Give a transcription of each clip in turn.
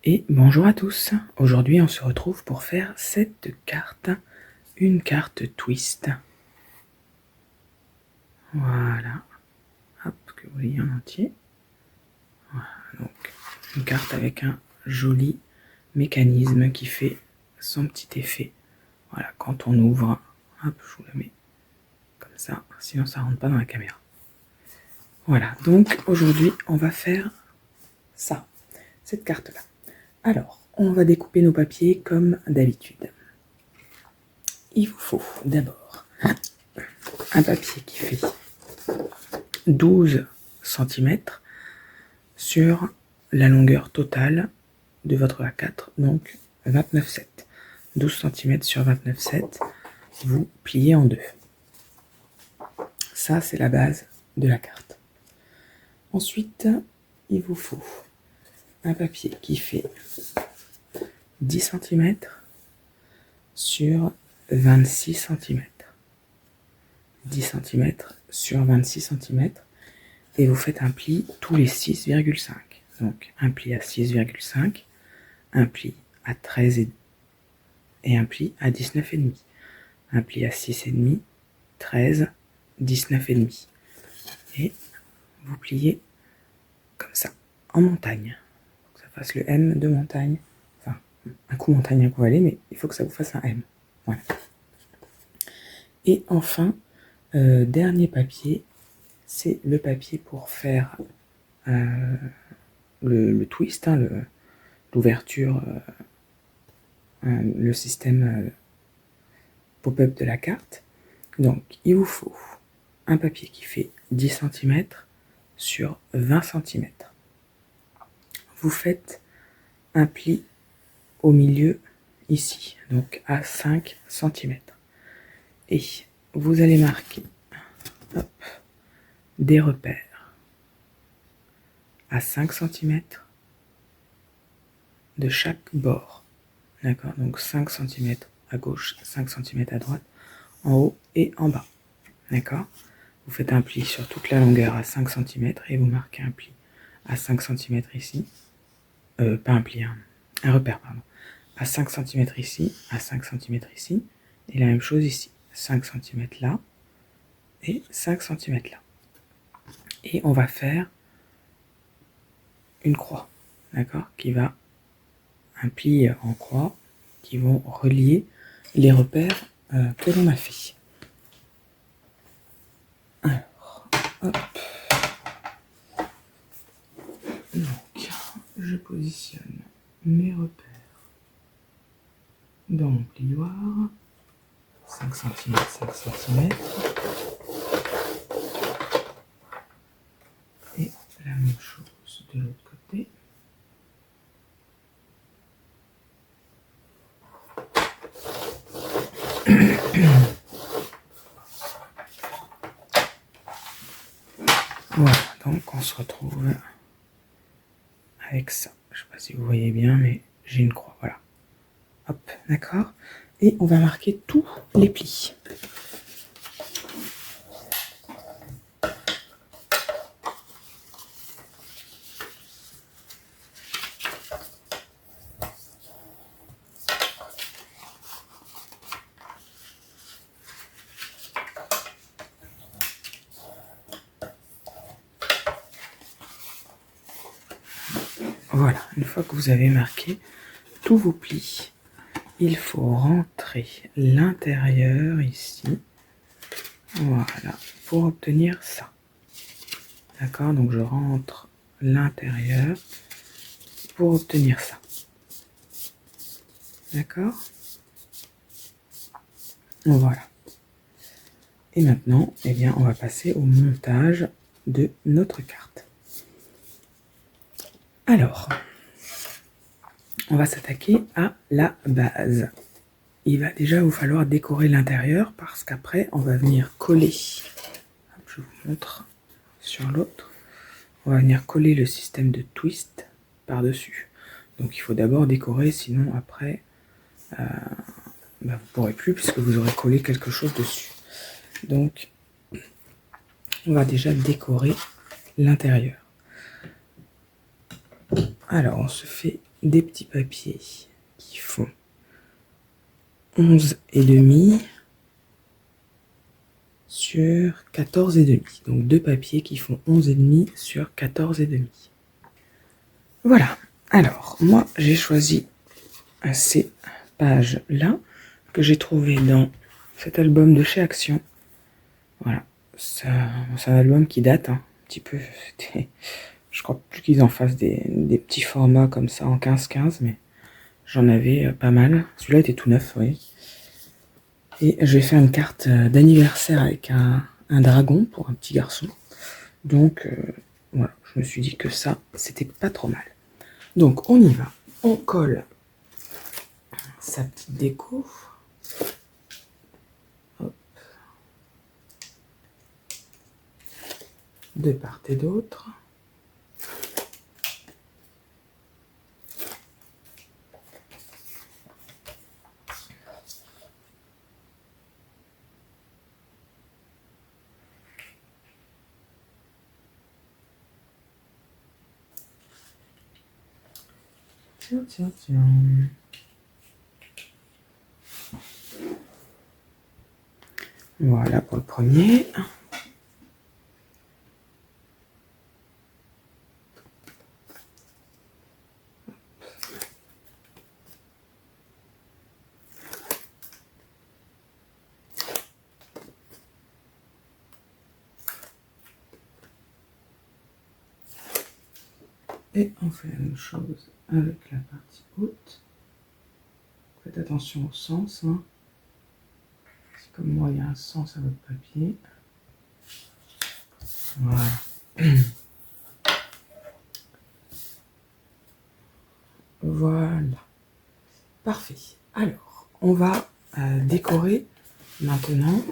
Et bonjour à tous, aujourd'hui on se retrouve pour faire cette carte, une carte twist. Voilà, hop, que vous voyez en entier. Voilà, donc une carte avec un joli mécanisme qui fait son petit effet. Voilà, quand on ouvre, hop, je vous la mets comme ça, sinon ça rentre pas dans la caméra. Voilà, donc aujourd'hui on va faire ça, cette carte-là. Alors, on va découper nos papiers comme d'habitude. Il vous faut d'abord un papier qui fait 12 cm sur la longueur totale de votre A4, donc 29,7. 12 cm sur 29,7, vous pliez en deux. Ça, c'est la base de la carte. Ensuite, il vous faut un papier qui fait 10 cm sur 26 cm. 10 cm sur 26 cm. Et vous faites un pli tous les 6,5. Donc un pli à 6,5, un pli à 13 et un pli à 19,5. Un pli à 6,5, 13, 19,5. Et vous pliez comme ça, en montagne. Faut que ça fasse le M de montagne. Enfin, un coup montagne, un coup vallée, mais il faut que ça vous fasse un M. Voilà. Et enfin, dernier papier, c'est le papier pour faire le twist, hein, l'ouverture, le système pop-up de la carte. Donc il vous faut un papier qui fait 10 cm sur 20 cm. Vous faites un pli au milieu ici, donc à 5 cm. Et vous allez marquer des repères à 5 cm de chaque bord. D'accord, donc 5 cm à gauche, 5 cm à droite, en haut et en bas. D'accord, vous faites un pli sur toute la longueur à 5 cm et vous marquez un pli à 5 cm ici. Pas un pli, un repère, pardon. À 5 cm ici, à 5 cm ici, et la même chose ici. 5 cm là, et 5 cm là. Et on va faire une croix, d'accord, qui va, un pli en croix, qui vont relier les repères que l'on a fait. Alors, hop. Donc, je positionne mes repères dans mon plioir. 5 cm, 5 cm. Et la même chose de l'autre côté. Voilà, donc on se retrouve avec ça. Je ne sais pas si vous voyez bien, mais j'ai une croix, voilà. Hop, d'accord. Et on va marquer tous les plis. Voilà, une fois que vous avez marqué tous vos plis, il faut rentrer l'intérieur ici. Voilà, pour obtenir ça. D'accord, donc je rentre l'intérieur pour obtenir ça. D'accord? Voilà. Et maintenant, eh bien, on va passer au montage de notre carte. Alors, on va s'attaquer à la base. Il va déjà vous falloir décorer l'intérieur parce qu'après, on va venir coller. Je vous montre sur l'autre. On va venir coller le système de twist par-dessus. Donc il faut d'abord décorer, sinon après, vous ne pourrez plus puisque vous aurez collé quelque chose dessus. Donc, on va déjà décorer l'intérieur. Alors, on se fait des petits papiers qui font 11,5 sur 14,5. Donc, deux papiers qui font 11,5 sur 14,5. Voilà. Alors, moi, j'ai choisi ces pages-là que j'ai trouvées dans cet album de chez Action. Voilà. C'est un album qui date un petit peu. Je crois plus qu'ils en fassent des petits formats comme ça en 15-15, mais j'en avais pas mal. Celui-là était tout neuf, oui. Et je vais faire une carte d'anniversaire avec un dragon pour un petit garçon. Donc, voilà, je me suis dit que ça, c'était pas trop mal. Donc, on y va. On colle sa petite déco. Hop. De part et d'autre. Tiens. Voilà pour le premier. Et on fait la même chose avec la partie haute. Faites attention au sens. Hein. Si comme moi, il y a un sens à votre papier. Voilà. Voilà. Parfait. Alors, on va décorer maintenant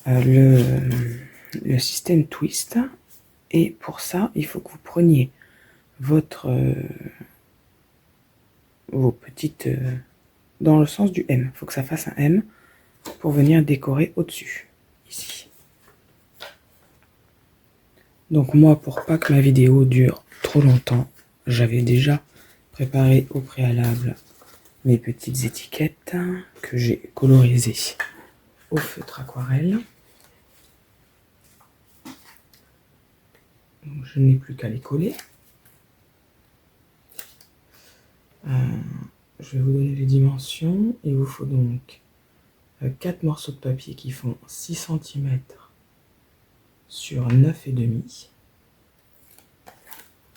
le système twist. Et pour ça, il faut que vous preniez vos petites... dans le sens du M. Il faut que ça fasse un M pour venir décorer au-dessus. Ici. Donc moi, pour pas que ma vidéo dure trop longtemps, j'avais déjà préparé au préalable mes petites étiquettes que j'ai colorisées au feutre aquarelle. Donc, je n'ai plus qu'à les coller. Je vais vous donner les dimensions. Il vous faut donc 4 morceaux de papier qui font 6 cm sur 9,5.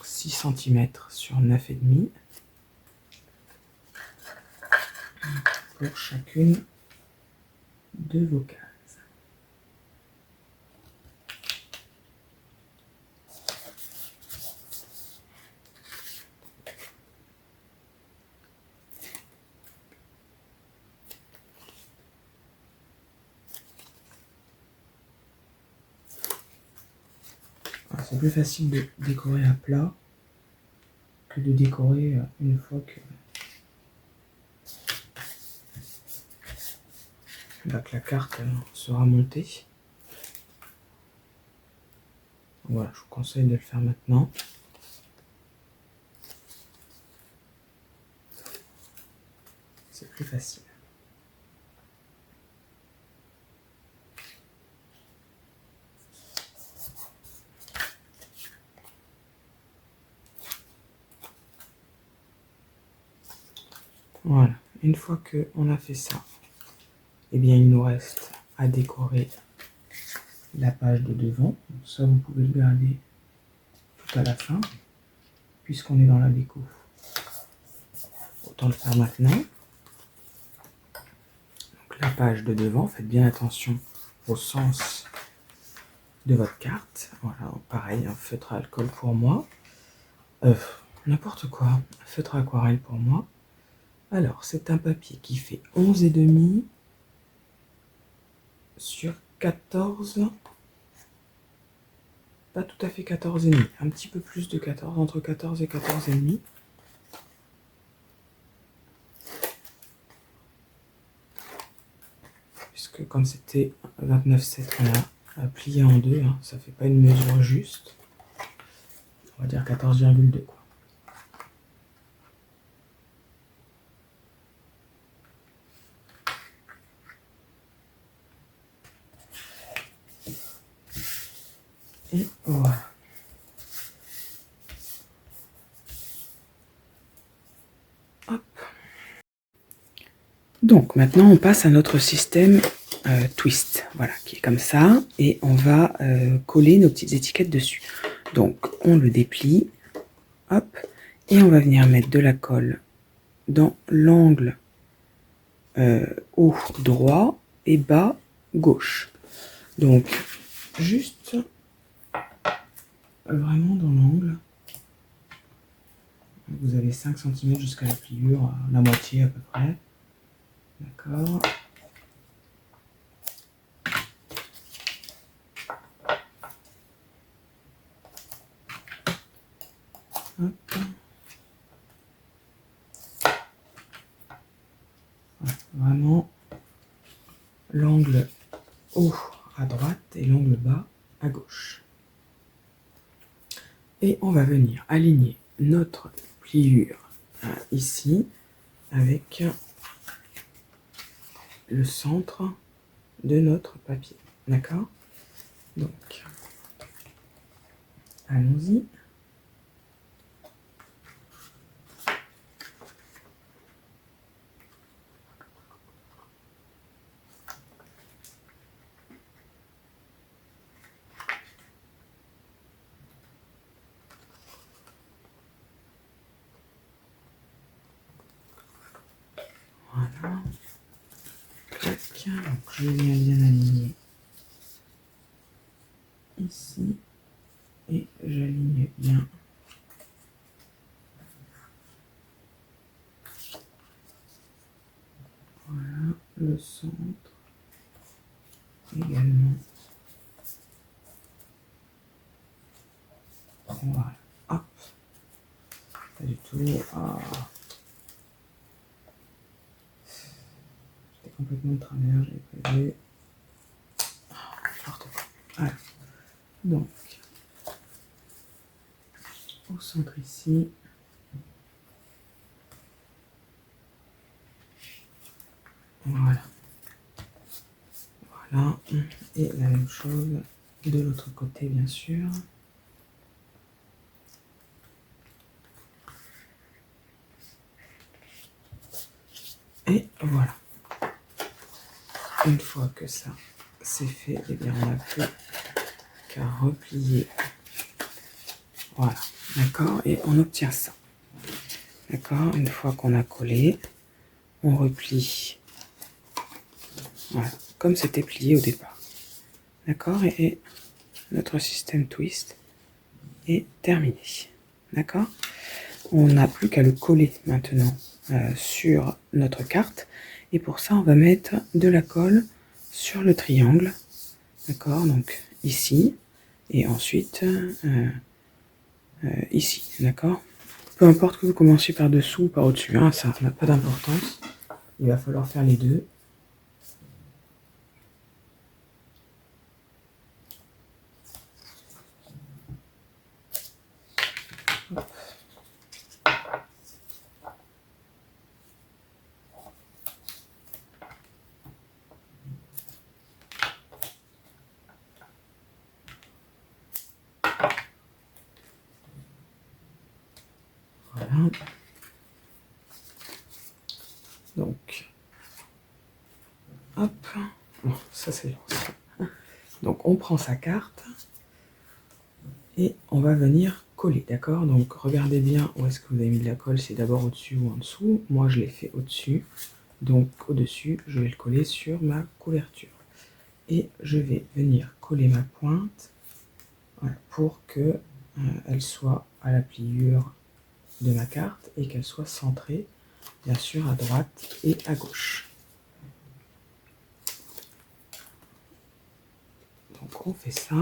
6 cm sur 9,5 pour chacune de vos cases. C'est plus facile de décorer à plat que de décorer une fois que la carte sera montée. Voilà, je vous conseille de le faire maintenant. C'est plus facile. Voilà, une fois qu'on a fait ça, eh bien il nous reste à décorer la page de devant. Donc ça, vous pouvez le garder tout à la fin, puisqu'on est dans la déco. Autant le faire maintenant. Donc la page de devant, faites bien attention au sens de votre carte. Voilà, pareil, un feutre à alcool pour moi. N'importe quoi, un feutre aquarelle pour moi. Alors, c'est un papier qui fait 11,5 sur 14, pas tout à fait 14,5, un petit peu plus de 14, entre 14 et 14,5. Puisque comme c'était 29,7, on a plié en deux, hein, ça fait pas une mesure juste. On va dire 14,2 quoi. Et voilà. Hop. Donc maintenant on passe à notre système twist, voilà, qui est comme ça, et on va coller nos petites étiquettes dessus. Donc on le déplie, hop, et on va venir mettre de la colle dans l'angle haut droit et bas gauche. Donc juste vraiment dans l'angle. Vous avez 5 cm jusqu'à la pliure, la moitié à peu près. D'accord. Hop. Voilà, vraiment l'angle haut à droite et l'angle bas à gauche. Et on va venir aligner notre pliure ici avec le centre de notre papier. D'accord? Donc, allons-y. Voilà. Donc, je viens bien aligner ici et j'aligne bien voilà le centre également. Voilà, hop, pas du tout. Ah. J'étais complètement de travers, j'avais prévu. N'importe quoi. Voilà. Donc, au centre ici. Voilà. Voilà. Et la même chose de l'autre côté, bien sûr. Et voilà. Une fois que ça c'est fait, eh bien on n'a plus qu'à replier. Voilà. D'accord? Et on obtient ça. D'accord? Une fois qu'on a collé, on replie. Voilà. Comme c'était plié au départ. D'accord? Et notre système twist est terminé. D'accord? On n'a plus qu'à le coller maintenant sur notre carte. Et pour ça, on va mettre de la colle sur le triangle. D'accord? Donc ici. Et ensuite ici. D'accord? Peu importe que vous commenciez par dessous ou par au-dessus. Hein, ça n'a pas d'importance. Il va falloir faire les deux. Hop. Voilà. Donc, hop. Bon, ça c'est long. Donc, on prend sa carte et on va venir coller, d'accord? Donc, regardez bien où est-ce que vous avez mis de la colle. C'est d'abord au-dessus ou en dessous. Moi, je l'ai fait au-dessus. Donc, au-dessus, je vais le coller sur ma couverture. Et je vais venir coller ma pointe voilà, pour que elle soit à la pliure de ma carte et qu'elle soit centrée, bien sûr, à droite et à gauche. Donc on fait ça.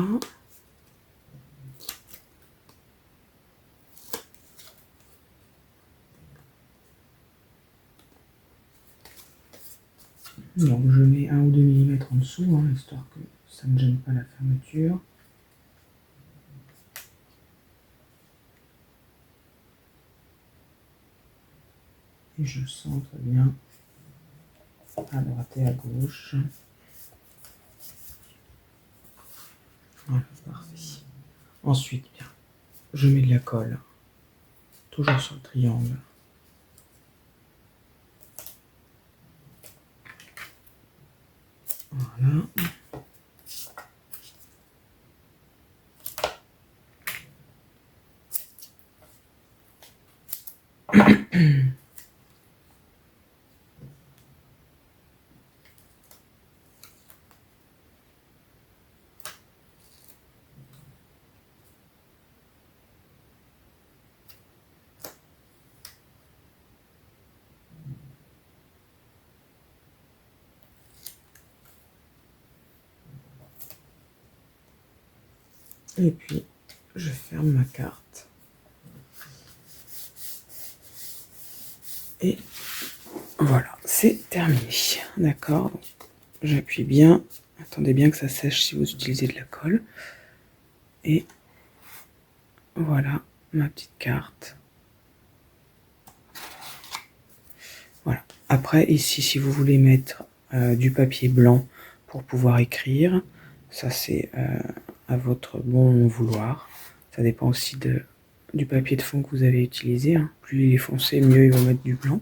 Donc je mets 1 ou 2 mm en dessous, hein, histoire que ça ne gêne pas la fermeture. Et je centre bien à droite et à gauche. Voilà, parfait. Ensuite, bien, je mets de la colle, toujours sur le triangle. Voilà. Et puis, je ferme ma carte. Et voilà, c'est terminé. D'accord. J'appuie bien. Attendez bien que ça sèche si vous utilisez de la colle. Et voilà ma petite carte. Voilà. Après, ici, si vous voulez mettre du papier blanc pour pouvoir écrire, ça c'est à votre bon vouloir. Ça dépend aussi du papier de fond que vous avez utilisé. Hein. Plus il est foncé, mieux il va mettre du blanc.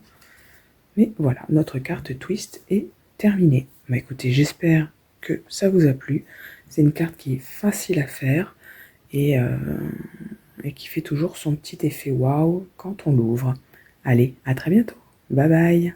Mais voilà, notre carte twist est terminée. Bah écoutez, j'espère que ça vous a plu. C'est une carte qui est facile à faire et qui fait toujours son petit effet waouh quand on l'ouvre. Allez, à très bientôt. Bye bye.